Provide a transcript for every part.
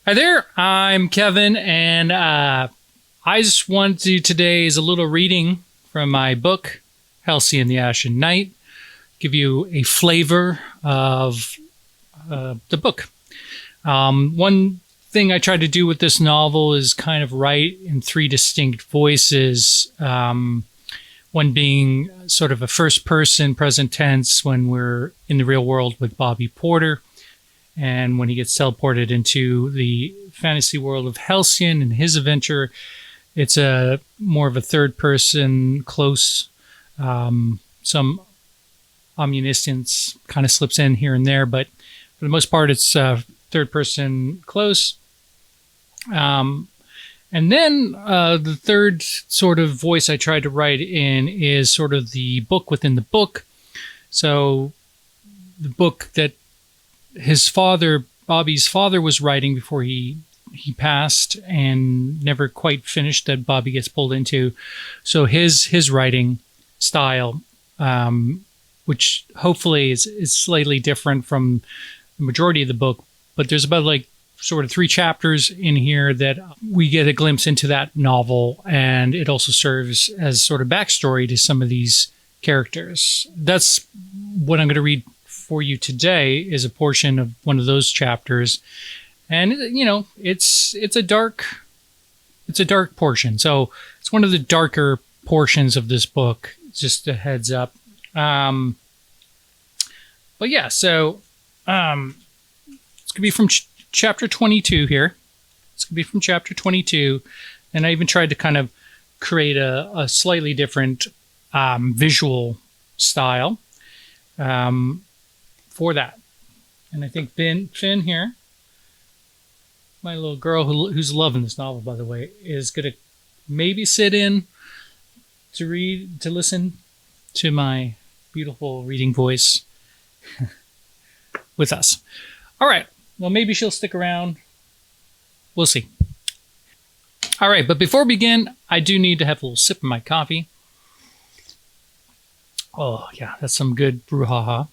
Hi there, I'm Kevin, and I just wanted to do today is a little reading from my book, Helcyon the Ashen Knight, give you a flavor of the book. One thing I tried to do with this novel is kind of write in three distinct voices, one being sort of a first-person present tense when we're in the real world with Bobby Porter, and when he gets teleported into the fantasy world of Helcyon and his adventure, it's a more of a third person, close. Some omniscience kind of slips in here and there, but for the most part, it's third person, close. And then the third sort of voice I tried to write in is sort of the book within the book. So the book that his father, Bobby's father, was writing before he passed and never quite finished, that Bobby gets pulled into. So his writing style, which hopefully is slightly different from the majority of the book, but there's about like sort of 3 chapters in here that we get a glimpse into that novel, and it also serves as sort of backstory to some of these characters. That's what I'm going to read for you today, is a portion of one of those chapters, and you know it's a dark portion, so it's one of the darker portions of this book, just a heads up. But yeah, so it's gonna be from chapter 22 here. It's gonna be from chapter 22, and I even tried to kind of create a slightly different visual style for that. And I think Finn here, my little girl who's loving this novel, by the way, is going to maybe sit in to listen to my beautiful reading voice with us. All right. Well, maybe she'll stick around. We'll see. All right. But before we begin, I do need to have a little sip of my coffee. Oh, yeah. That's some good brouhaha.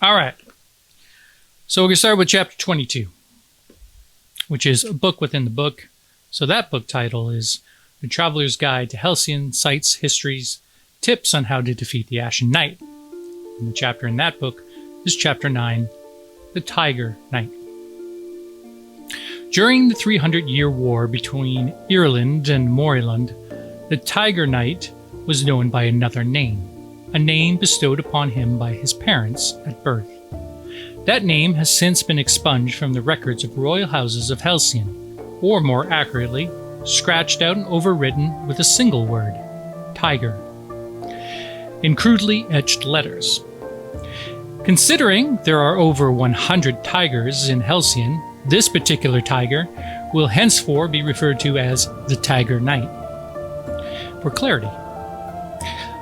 All right. So we're going to start with chapter 22, which is a book within the book. So that book title is The Traveler's Guide to Helcyon, Sights, Histories, Tips on How to Defeat the Ashen Knight. And the chapter in that book is chapter 9, The Tiger Knight. During the 300-year war between Ireland and Moreland, the Tiger Knight was known by another name, a name bestowed upon him by his parents at birth. That name has since been expunged from the records of royal houses of Helcyon, or more accurately, scratched out and overwritten with a single word, tiger, in crudely etched letters. Considering there are over 100 tigers in Helcyon, this particular tiger will henceforth be referred to as the Tiger Knight. For clarity,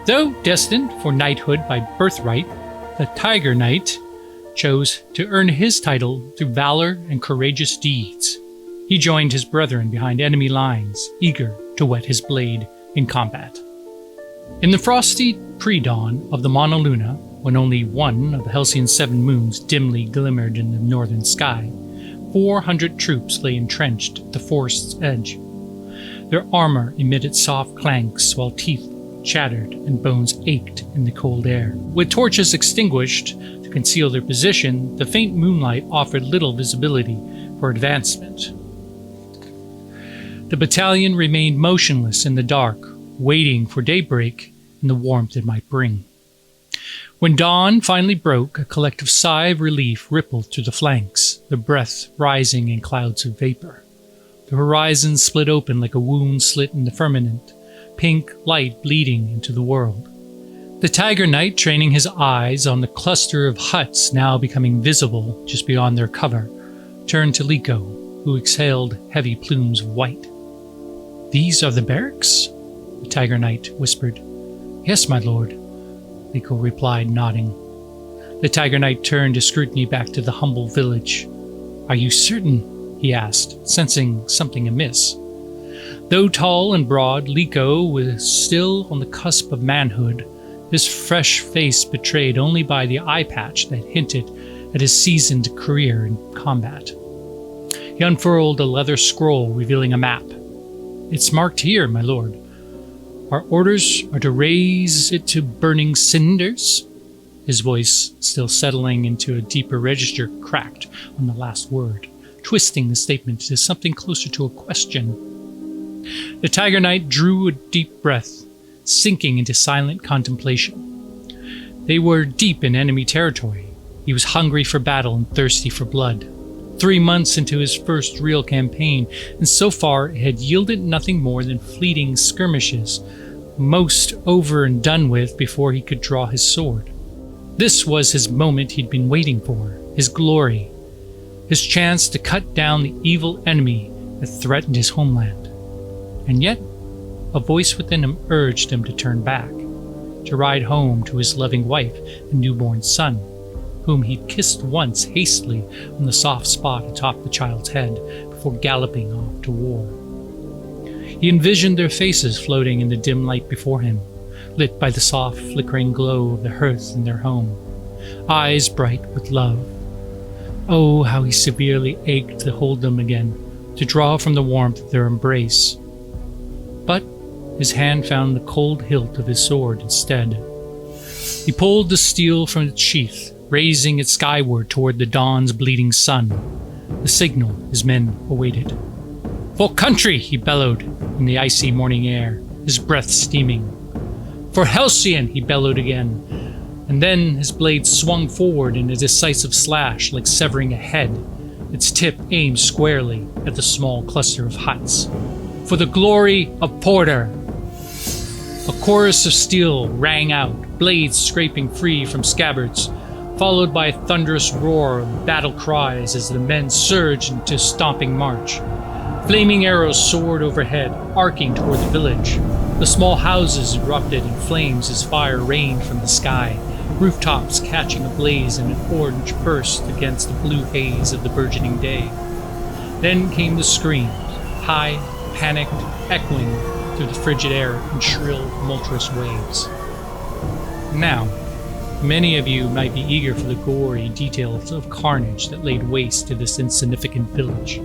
though destined for knighthood by birthright, the Tiger Knight chose to earn his title through valor and courageous deeds. He joined his brethren behind enemy lines, eager to whet his blade in combat. In the frosty pre-dawn of the Monoluna, when only one of the Helcyon's 7 moons dimly glimmered in the northern sky, 400 troops lay entrenched at the forest's edge. Their armor emitted soft clanks while teeth chattered and bones ached in the cold air. With torches extinguished to conceal their position, the faint moonlight offered little visibility for advancement. The battalion remained motionless in the dark, waiting for daybreak and the warmth it might bring. When dawn finally broke, a collective sigh of relief rippled through the flanks, the breath rising in clouds of vapor. The horizon split open like a wound slit in the firmament, pink light bleeding into the world. The Tiger Knight, training his eyes on the cluster of huts now becoming visible just beyond their cover, turned to Liko, who exhaled heavy plumes of white. "These are the barracks?" the Tiger Knight whispered. "Yes, my lord," Liko replied, nodding. The Tiger Knight turned his scrutiny back to the humble village. "Are you certain?" he asked, sensing something amiss. Though tall and broad, Liko was still on the cusp of manhood, his fresh face betrayed only by the eye patch that hinted at his seasoned career in combat. He unfurled a leather scroll revealing a map. "It's marked here, my lord. Our orders are to raise it to burning cinders?" His voice, still settling into a deeper register, cracked on the last word, twisting the statement to something closer to a question. The Tiger Knight drew a deep breath, sinking into silent contemplation. They were deep in enemy territory. He was hungry for battle and thirsty for blood. 3 months into his first real campaign, and so far it had yielded nothing more than fleeting skirmishes, most over and done with before he could draw his sword. This was his moment he'd been waiting for, his glory, his chance to cut down the evil enemy that threatened his homeland. And yet, a voice within him urged him to turn back, to ride home to his loving wife and newborn son, whom he'd kissed once hastily on the soft spot atop the child's head before galloping off to war. He envisioned their faces floating in the dim light before him, lit by the soft, flickering glow of the hearth in their home, eyes bright with love. Oh, how he severely ached to hold them again, to draw from the warmth of their embrace. But his hand found the cold hilt of his sword instead. He pulled the steel from its sheath, raising it skyward toward the dawn's bleeding sun, the signal his men awaited. "For country!" he bellowed in the icy morning air, his breath steaming. "For Helcyon!" he bellowed again, and then his blade swung forward in a decisive slash like severing a head, its tip aimed squarely at the small cluster of huts. "For the glory of Porter!" A chorus of steel rang out, blades scraping free from scabbards, followed by a thunderous roar of battle cries as the men surged into stomping march. Flaming arrows soared overhead, arcing toward the village. The small houses erupted in flames as fire rained from the sky, rooftops catching ablaze in an orange burst against the blue haze of the burgeoning day. Then came the screams, high, panicked, echoing through the frigid air in shrill, tumultuous waves. Now, many of you might be eager for the gory details of carnage that laid waste to this insignificant village,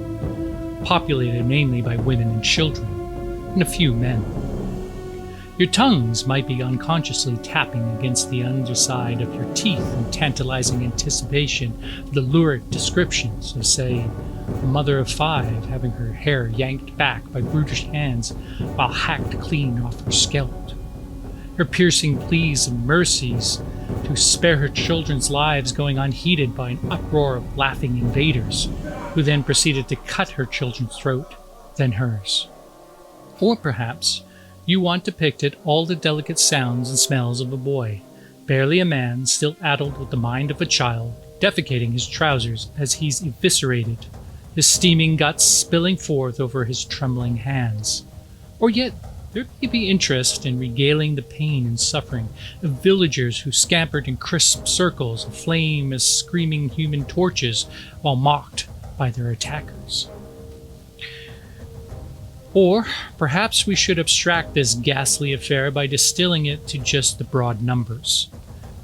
populated mainly by women and children, and a few men. Your tongues might be unconsciously tapping against the underside of your teeth in tantalizing anticipation of the lurid descriptions of, say, a mother of 5 having her hair yanked back by brutish hands while hacked clean off her scalp, her piercing pleas and mercies to spare her children's lives going unheeded by an uproar of laughing invaders, who then proceeded to cut her children's throat, then hers. Or perhaps you want depicted all the delicate sounds and smells of a boy, barely a man, still addled with the mind of a child, defecating his trousers as he's eviscerated, his steaming guts spilling forth over his trembling hands. Or yet there may be interest in regaling the pain and suffering of villagers who scampered in crisp circles of flame as screaming human torches while mocked by their attackers. Or perhaps we should abstract this ghastly affair by distilling it to just the broad numbers.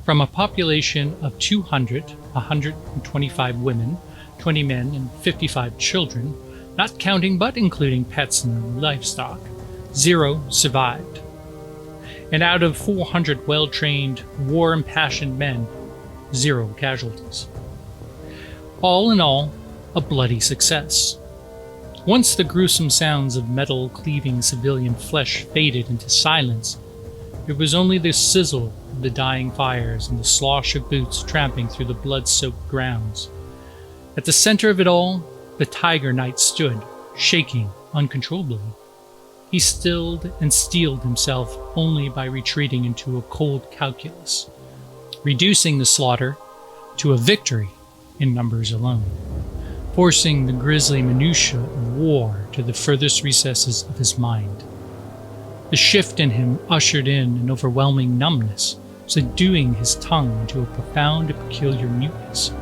From a population of 125 women, 20 men, and 55 children, not counting but including pets and livestock, 0 survived. And out of 400 well-trained, war-impassioned men, 0 casualties. All in all, a bloody success. Once the gruesome sounds of metal-cleaving civilian flesh faded into silence, it was only the sizzle of the dying fires and the slosh of boots tramping through the blood-soaked grounds. At the center of it all, the Tiger Knight stood, shaking uncontrollably. He stilled and steeled himself only by retreating into a cold calculus, reducing the slaughter to a victory in numbers alone, forcing the grisly minutiae of war to the furthest recesses of his mind. The shift in him ushered in an overwhelming numbness, subduing his tongue into a profound and peculiar muteness.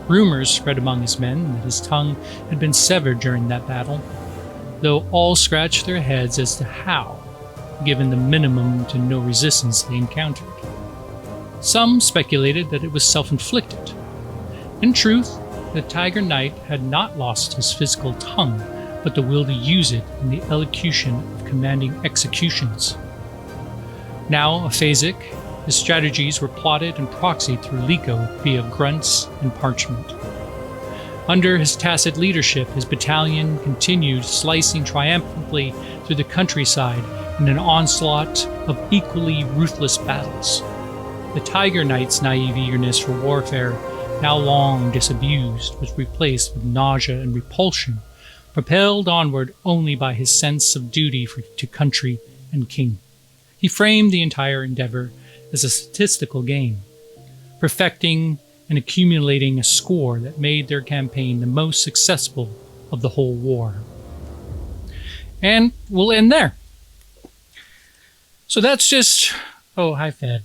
Rumors spread among his men that his tongue had been severed during that battle, though all scratched their heads as to how, given the minimum to no resistance they encountered. Some speculated that it was self-inflicted. In truth, the Tiger Knight had not lost his physical tongue, but the will to use it in the elocution of commanding executions. Now aphasic, his strategies were plotted and proxied through Liko via grunts and parchment. Under his tacit leadership, his battalion continued slicing triumphantly through the countryside in an onslaught of equally ruthless battles. The Tiger Knight's naive eagerness for warfare, now long disabused, was replaced with nausea and repulsion, propelled onward only by his sense of duty to country and king. He framed the entire endeavor as a statistical game, perfecting and accumulating a score that made their campaign the most successful of the whole war. And we'll end there. So that's just... Oh, hi, Fed.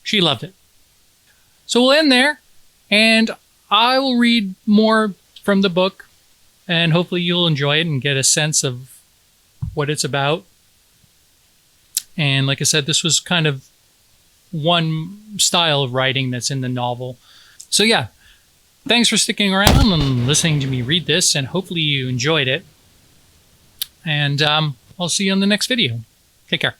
She loved it. So we'll end there, and I will read more from the book, and hopefully you'll enjoy it and get a sense of what it's about. And like I said, this was kind of one style of writing that's in the novel. So yeah, thanks for sticking around and listening to me read this, and hopefully you enjoyed it. And I'll see you on the next video. Take care.